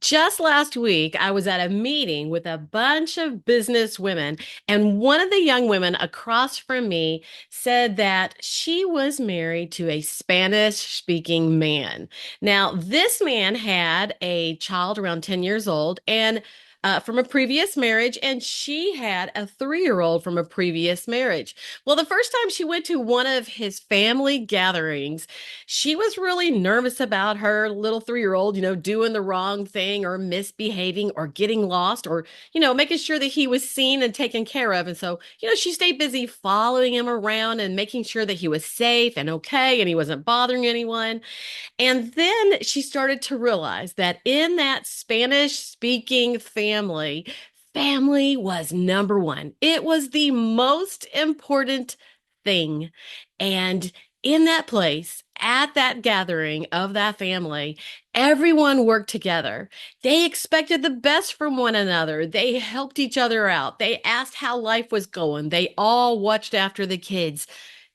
Just last week, I was at a meeting with a bunch of business women, and one of the young women across from me said that she was married to a Spanish speaking man. Now, this man had a child around 10 years old and from a previous marriage, and she had a 3 year old from a previous marriage. Well, the first time she went to one of his family gatherings, she was really nervous about her little 3 year old, doing the wrong thing or misbehaving or getting lost or, making sure that he was seen and taken care of. And so, she stayed busy following him around and making sure that he was safe and okay and he wasn't bothering anyone. And then she started to realize that in that Spanish speaking family, family was number one. It was the most important thing. And in that place, at that gathering of that family, everyone worked together. They expected the best from one another. They helped each other out. They asked how life was going. They all watched after the kids.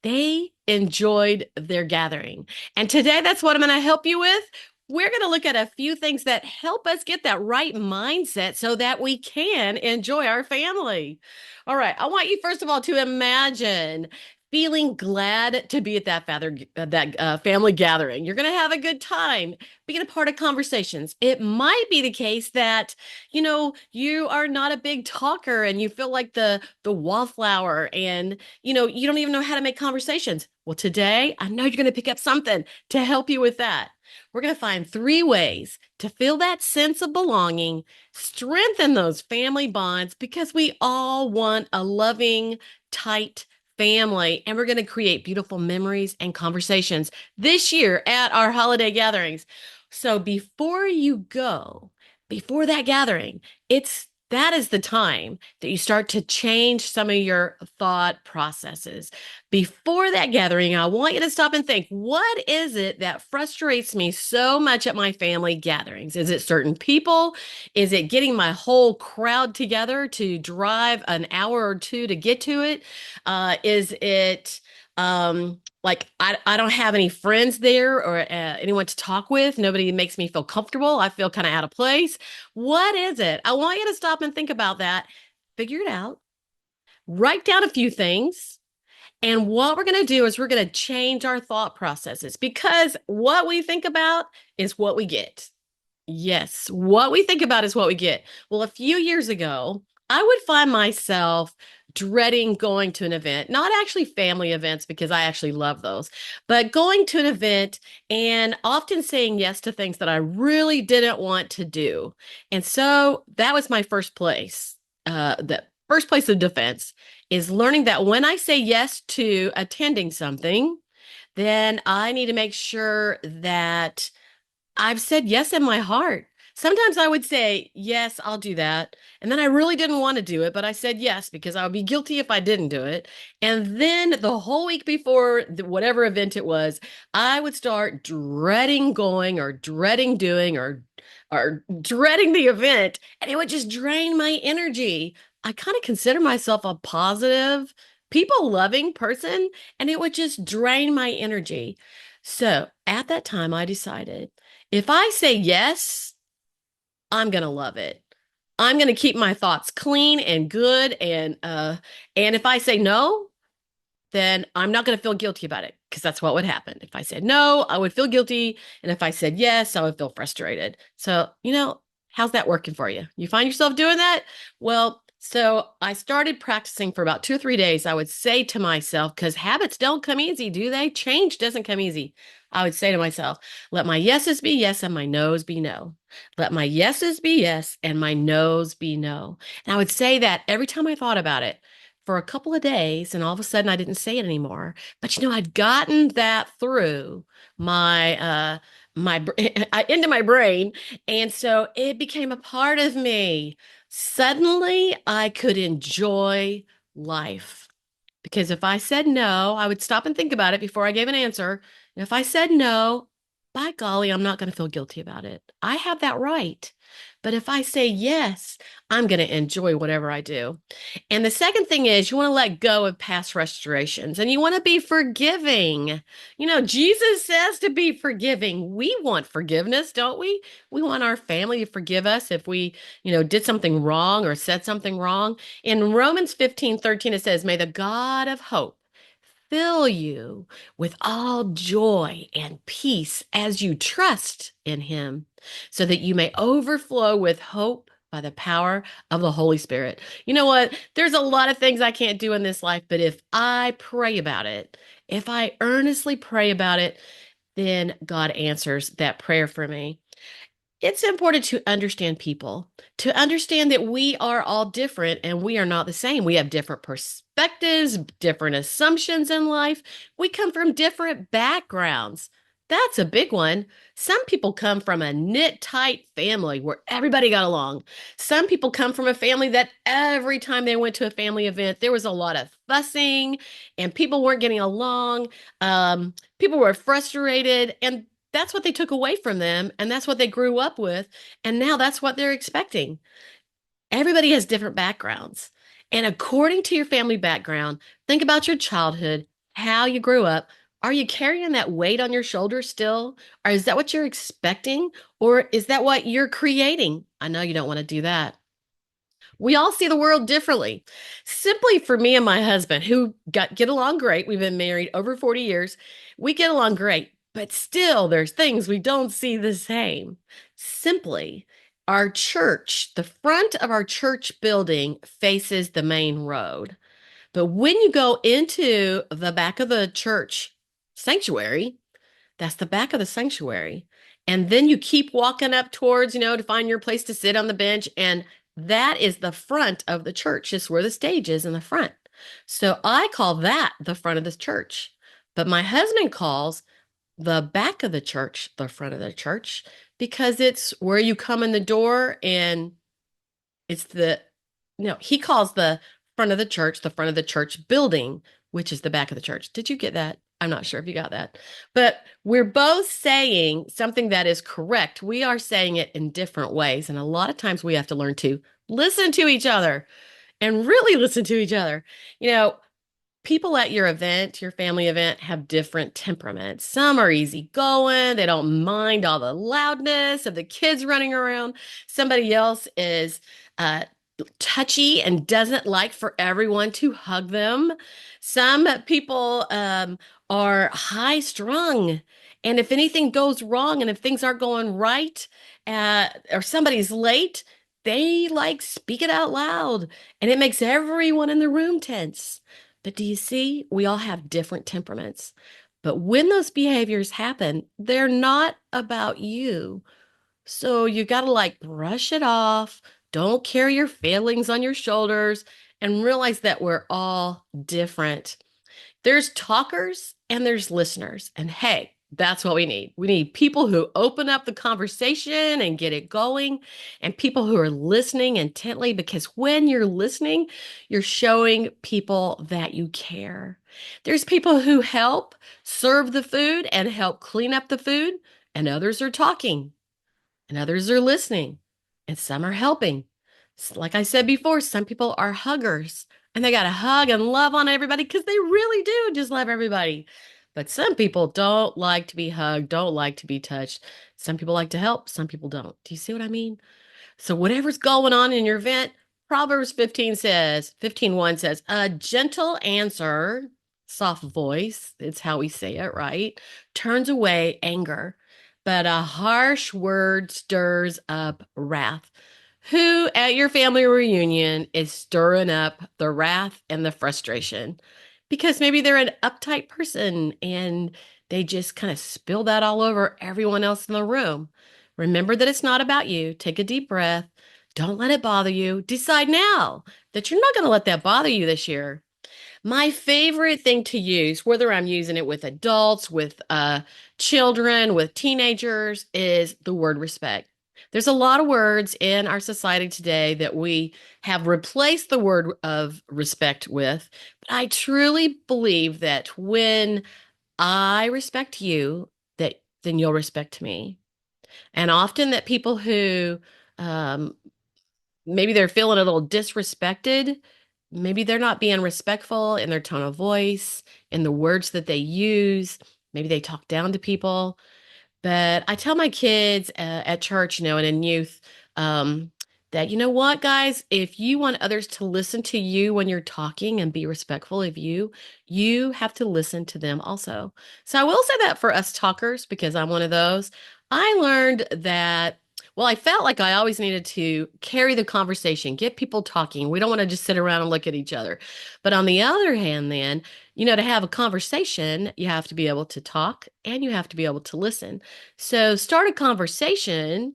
They enjoyed their gathering. And today, that's what I'm going to help you with. We're going to look at a few things that help us get that right mindset so that we can enjoy our family. All right. I want you, first of all, to imagine feeling glad to be at that family gathering. You're going to have a good time being a part of conversations. It might be the case that you are not a big talker and you feel like the wallflower, and you don't even know how to make conversations. Well, today I know you're going to pick up something to help you with that. We're going to find 3 ways to feel that sense of belonging, strengthen those family bonds, because we all want a loving, tight family, and we're going to create beautiful memories and conversations this year at our holiday gatherings. So before you go, before that gathering, that is the time that you start to change some of your thought processes. Before that gathering, I want you to stop and think, what is it that frustrates me so much at my family gatherings? Is it certain people? Is it getting my whole crowd together to drive an hour or two to get to it? Is it like I don't have any friends there or anyone to talk with? Nobody makes me feel comfortable. I feel kind of out of place. What is it? I want you to stop and think about that. Figure it out. Write down a few things. And what we're going to do is we're going to change our thought processes, because what we think about is what we get. Yes, what we think about is what we get. Well, a few years ago, I would find myself dreading going to an event, not actually family events, because I actually love those, but going to an event and often saying yes to things that I really didn't want to do. And so that was my first place. The first place of defense is learning that when I say yes to attending something, then I need to make sure that I've said yes in my heart. Sometimes I would say, yes, I'll do that. And then I really didn't want to do it, but I said yes because I would be guilty if I didn't do it. And then the whole week before whatever event it was, I would start dreading going or dreading doing or dreading the event, and it would just drain my energy. I kind of consider myself a positive, people loving person, and it would just drain my energy. So at that time, I decided if I say yes, I'm going to love it. I'm going to keep my thoughts clean and good, and if I say no, then I'm not going to feel guilty about it, because that's what would happen. If I said no, I would feel guilty, and if I said yes, I would feel frustrated. So, how's that working for you? You find yourself doing that? Well, so I started practicing for about 2 or 3 days. I would say to myself, because habits don't come easy, do they? Change doesn't come easy. I would say to myself, let my yeses be yes and my nos be no. Let my yeses be yes and my nos be no. And I would say that every time I thought about it for a couple of days, and all of a sudden I didn't say it anymore. But I'd gotten that through my into my brain, and so it became a part of me. Suddenly, I could enjoy life. Because if I said no, I would stop and think about it before I gave an answer. And if I said no, by golly, I'm not going to feel guilty about it. I have that right. But if I say yes, I'm going to enjoy whatever I do. And the second thing is you want to let go of past frustrations and you want to be forgiving. Jesus says to be forgiving. We want forgiveness, don't we? We want our family to forgive us if we, did something wrong or said something wrong. In Romans 15:13, it says, May the God of hope fill you with all joy and peace as you trust in him, so that you may overflow with hope by the power of the Holy Spirit. You know what? There's a lot of things I can't do in this life, but if I pray about it, if I earnestly pray about it, then God answers that prayer for me. It's important to understand people, to understand that we are all different and we are not the same. We have different perspectives, different assumptions in life. We come from different backgrounds. That's a big one. Some people come from a knit tight family where everybody got along. Some people come from a family that every time they went to a family event, there was a lot of fussing and people weren't getting along. People were frustrated, and that's what they took away from them, and that's what they grew up with, and now that's what they're expecting. Everybody has different backgrounds. And according to your family background, think about your childhood, how you grew up. Are you carrying that weight on your shoulders still? Or is that what you're expecting? Or is that what you're creating? I know you don't want to do that. We all see the world differently. Simply for me and my husband, who get along great, we've been married over 40 years, we get along great, but still there's things we don't see the same. Simply, our church, the front of our church building faces the main road. But when you go into the back of the church sanctuary, that's the back of the sanctuary. And then you keep walking up towards, to find your place to sit on the bench. And that is the front of the church. It's where the stage is in the front. So I call that the front of the church. But my husband calls the back of the church the front of the church because it's where you come in the door and it's no, he calls the front of the front of the church building, which is the back of the church. Did you get that? I'm not sure if you got that. But we're both saying something that is correct. We are saying it in different ways. And a lot of times we have to learn to listen to each other and really listen to each other. You know, People at your event, your family event, have different temperaments. Some are easygoing, they don't mind all the loudness of the kids running around. Somebody else is uh, touchy and doesn't like for everyone to hug them. Some people are high strung. And if anything goes wrong and if things aren't going right, or somebody's late, they like speak it out loud and it makes everyone in the room tense. But do you see? We all have different temperaments. But when those behaviors happen, they're not about you. So you got to like brush it off. Don't carry your feelings on your shoulders and realize that we're all different. There's talkers and there's listeners. And hey, that's what we need. We need people who open up the conversation and get it going, and people who are listening intently, because when you're listening, you're showing people that you care. There's people who help serve the food and help clean up the food, and others are talking and others are listening, and some are helping. Like I said before, some people are huggers and they got to hug and love on everybody because they really do just love everybody. But some people don't like to be hugged, don't like to be touched. Some people like to help, some people don't. Do you see what I mean? So whatever's going on in your event, Proverbs 15:1 says, a gentle answer, soft voice, it's how we say it, right? Turns away anger, but a harsh word stirs up wrath. Who at your family reunion is stirring up the wrath and the frustration? Because maybe they're an uptight person and they just kind of spill that all over everyone else in the room. Remember that it's not about you. Take a deep breath. Don't let it bother you. Decide now that you're not going to let that bother you this year. My favorite thing to use, whether I'm using it with adults, with children, with teenagers, is the word respect. There's a lot of words in our society today that we have replaced the word of respect with. But I truly believe that when I respect you, that then you'll respect me. And often that people who Um, Maybe they're feeling a little disrespected. Maybe they're not being respectful in their tone of voice, in the words that they use. Maybe they talk down to people. But I tell my kids at church, and in youth, um, that you know what, guys, if you want others to listen to you when you're talking and be respectful of you, you have to listen to them also. So I will say that for us talkers, because I'm one of those, I learned that. Well, I felt like I always needed to carry the conversation, get people talking. We don't want to just sit around and look at each other. But on the other hand, then, to have a conversation, you have to be able to talk and you have to be able to listen. So start a conversation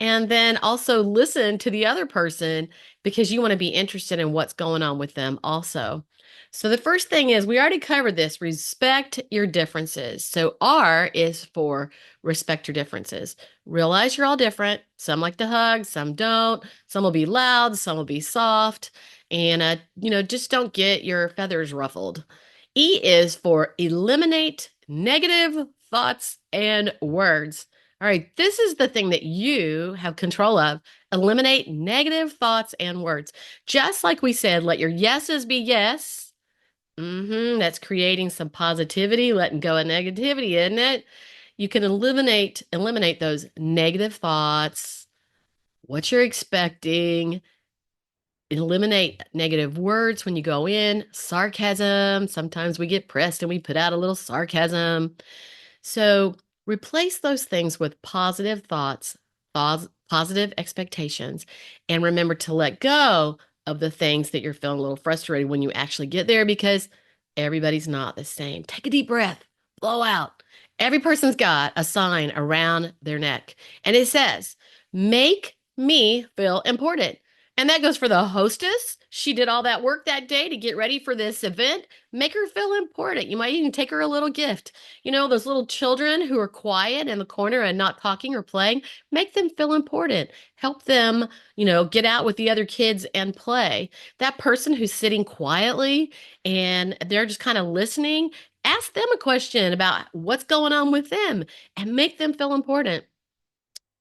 and then also listen to the other person because you want to be interested in what's going on with them also. So the first thing is we already covered this, respect your differences. So R is for respect your differences. Realize you're all different. Some like to hug, some don't. Some will be loud, some will be soft. And just don't get your feathers ruffled. E is for eliminate negative thoughts and words. All right, this is the thing that you have control of. Eliminate negative thoughts and words. Just like we said, let your yeses be yes. That's creating some positivity, letting go of negativity, isn't it? You can eliminate those negative thoughts, what you're expecting, eliminate negative words when you go in, sarcasm. Sometimes we get pressed and we put out a little sarcasm. So replace those things with positive thoughts, positive expectations, and remember to let go of the things that you're feeling a little frustrated when you actually get there because everybody's not the same. Take a deep breath, blow out. Every person's got a sign around their neck, and it says, make me feel important. And that goes for the hostess. She did all that work that day to get ready for this event. Make her feel important. You might even take her a little gift. Those little children who are quiet in the corner and not talking or playing, make them feel important. Help them, get out with the other kids and play. That person who's sitting quietly and they're just kind of listening, ask them a question about what's going on with them and make them feel important.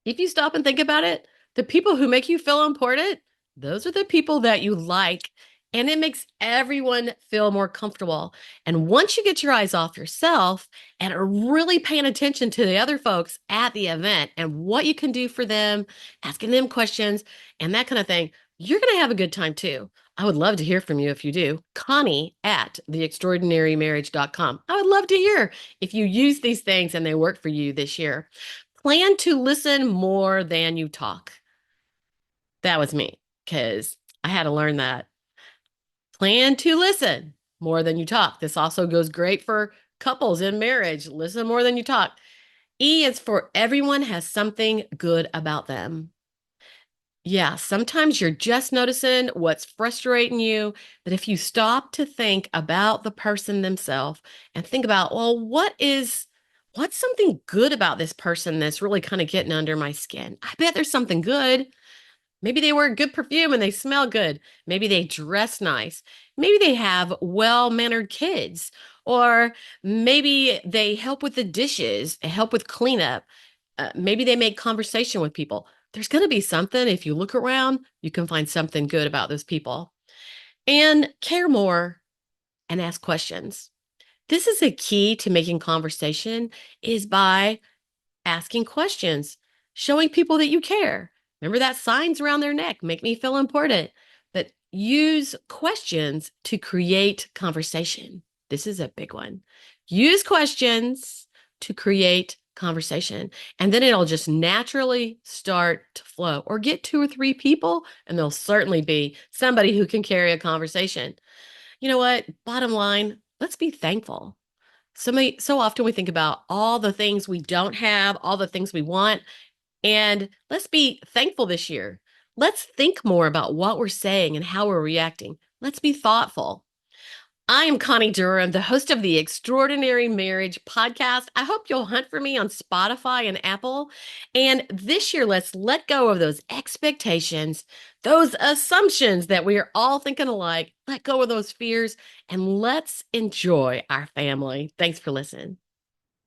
If you stop and think about it, the people who make you feel important, those are the people that you like. And it makes everyone feel more comfortable. And once you get your eyes off yourself and are really paying attention to the other folks at the event and what you can do for them, asking them questions and that kind of thing, you're going to have a good time too. I would love to hear from you if you do. Connie at theextraordinarymarriage.com. I would love to hear if you use these things and they work for you this year. Plan to listen more than you talk. That was me because I had to learn that. Plan to listen more than you talk. This also goes great for couples in marriage. Listen more than you talk. E is for everyone has something good about them. Yeah, sometimes you're just noticing what's frustrating you. But if you stop to think about the person themselves and think about, well, what's something good about this person that's really kind of getting under my skin? I bet there's something good. Maybe they wear good perfume and they smell good. Maybe they dress nice. Maybe they have well-mannered kids. Or maybe they help with the dishes, help with cleanup. Maybe they make conversation with people. There's going to be something. If you look around, you can find something good about those people. And care more and ask questions. This is a key to making conversation is by asking questions, showing people that you care. Remember that signs around their neck, make me feel important. But use questions to create conversation. This is a big one. Use questions to create conversation. And then it'll just naturally start to flow. Or get two or three people, and there'll certainly be somebody who can carry a conversation. You know what? Bottom line, let's be thankful. So often we think about all the things we don't have, all the things we want, and let's be thankful this year. Let's think more about what we're saying and how we're reacting. Let's be thoughtful. I am Connie Durham, the host of the Extraordinary Marriage podcast. I hope you'll hunt for me on Spotify and Apple. And this year, let's let go of those expectations, those assumptions that we are all thinking alike. Let go of those fears and let's enjoy our family. Thanks for listening.